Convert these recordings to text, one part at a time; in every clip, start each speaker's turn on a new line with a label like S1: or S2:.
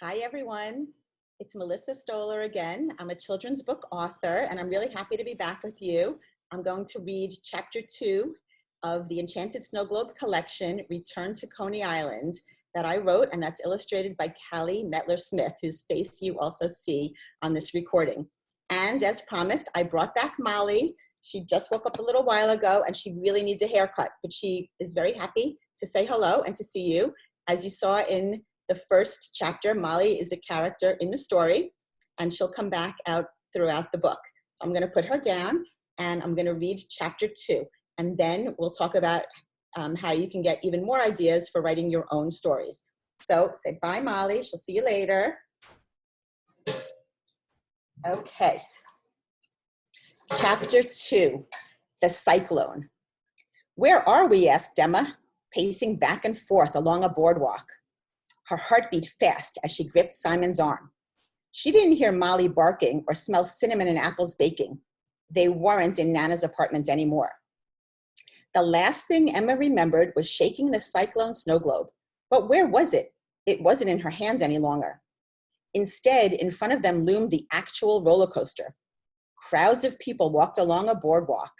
S1: Hi, everyone. It's Melissa Stoller again. I'm a children's book author, and I'm really happy to be back with you. I'm going to read chapter 2 of the Enchanted Snow Globe collection, Return to Coney Island, that I wrote, and that's illustrated by Callie Metler-Smith, whose face you also see on this recording. And as promised, I brought back Molly. She just woke up a little while ago, and she really needs a haircut, but she is very happy to say hello and to see you. As you saw in the first chapter, Molly is a character in the story, and she'll come back out throughout the book. So I'm going to put her down, and I'm going to read chapter 2, and then we'll talk about how you can get even more ideas for writing your own stories. So say bye, Molly. She'll see you later. Okay. Chapter 2, The Cyclone. "Where are we?" asked Emma, pacing back and forth along a boardwalk. Her heart beat fast as she gripped Simon's arm. She didn't hear Molly barking or smell cinnamon and apples baking. They weren't in Nana's apartment anymore. The last thing Emma remembered was shaking the Cyclone snow globe. But where was it? It wasn't in her hands any longer. Instead, in front of them loomed the actual roller coaster. Crowds of people walked along a boardwalk.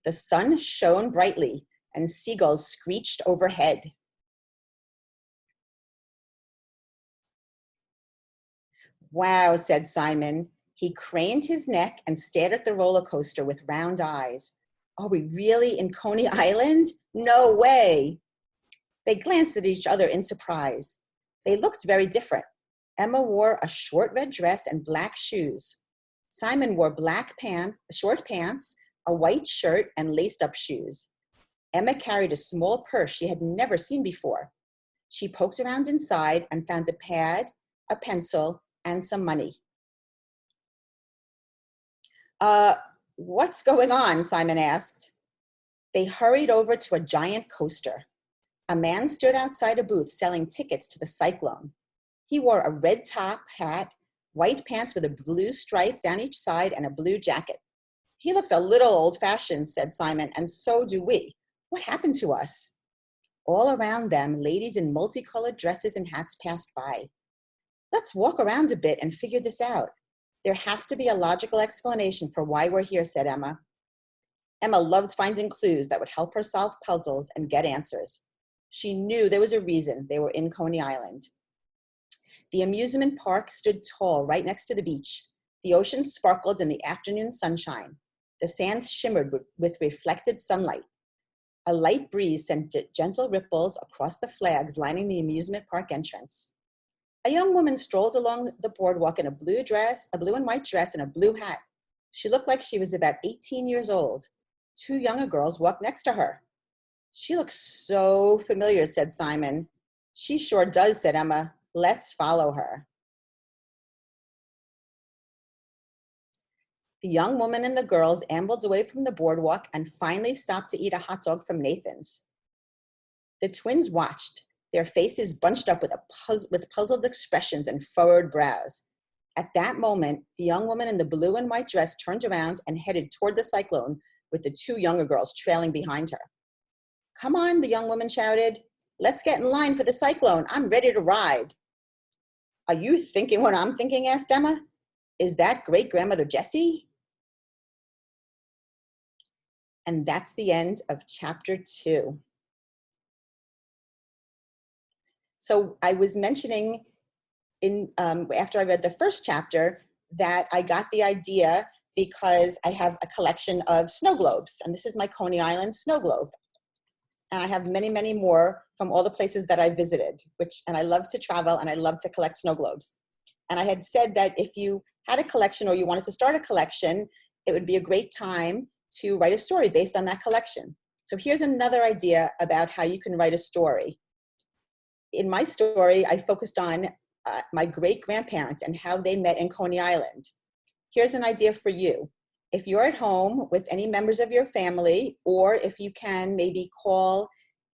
S1: The sun shone brightly, and seagulls screeched overhead. "Wow," said Simon. He craned his neck and stared at the roller coaster with round eyes. "Are we really in Coney Island? No way." They glanced at each other in surprise. They looked very different. Emma wore a short red dress and black shoes. Simon wore short pants, a white shirt, and laced-up shoes. Emma carried a small purse she had never seen before. She poked around inside and found a pad, a pencil, and some money. What's going on?" Simon asked. They hurried over to a giant coaster. A man stood outside a booth selling tickets to the Cyclone. He wore a red top hat, white pants with a blue stripe down each side, and a blue jacket. "He looks a little old-fashioned," said Simon, "and so do we. What happened to us?" All around them, ladies in multicolored dresses and hats passed by. "Let's walk around a bit and figure this out. There has to be a logical explanation for why we're here," said Emma. Emma loved finding clues that would help her solve puzzles and get answers. She knew there was a reason they were in Coney Island. The amusement park stood tall right next to the beach. The ocean sparkled in the afternoon sunshine. The sand shimmered with reflected sunlight. A light breeze sent gentle ripples across the flags lining the amusement park entrance. A young woman strolled along the boardwalk in a blue and white dress, and a blue hat. She looked like she was about 18 years old. Two younger girls walked next to her. "She looks so familiar," said Simon. "She sure does," said Emma. "Let's follow her." The young woman and the girls ambled away from the boardwalk and finally stopped to eat a hot dog from Nathan's. The twins watched, their faces bunched up with puzzled expressions and furrowed brows. At that moment, the young woman in the blue and white dress turned around and headed toward the Cyclone, with the two younger girls trailing behind her. "Come on," the young woman shouted. "Let's get in line for the Cyclone. I'm ready to ride." "Are you thinking what I'm thinking?" asked Emma. "Is that great-grandmother Jessie?" And that's the end of chapter 2. So I was mentioning after I read the first chapter that I got the idea because I have a collection of snow globes, and this is my Coney Island snow globe. And I have many, many more from all the places that I visited, and I love to travel and I love to collect snow globes. And I had said that if you had a collection or you wanted to start a collection, it would be a great time to write a story based on that collection. So here's another idea about how you can write a story. In my story, I focused on my great-grandparents and how they met in Coney Island. Here's an idea for you. If you're at home with any members of your family, or if you can maybe call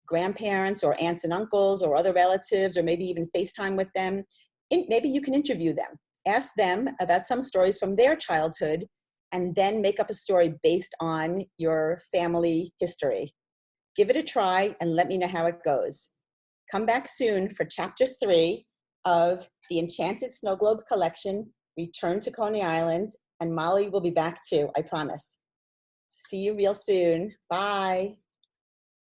S1: grandparents or aunts and uncles or other relatives, or maybe even FaceTime with them, maybe you can interview them. Ask them about some stories from their childhood, and then make up a story based on your family history. Give it a try and let me know how it goes. Come back soon for chapter 3, of the Enchanted Snow Globe collection, Return to Coney Island, and Molly will be back too, I promise. See you real soon. Bye.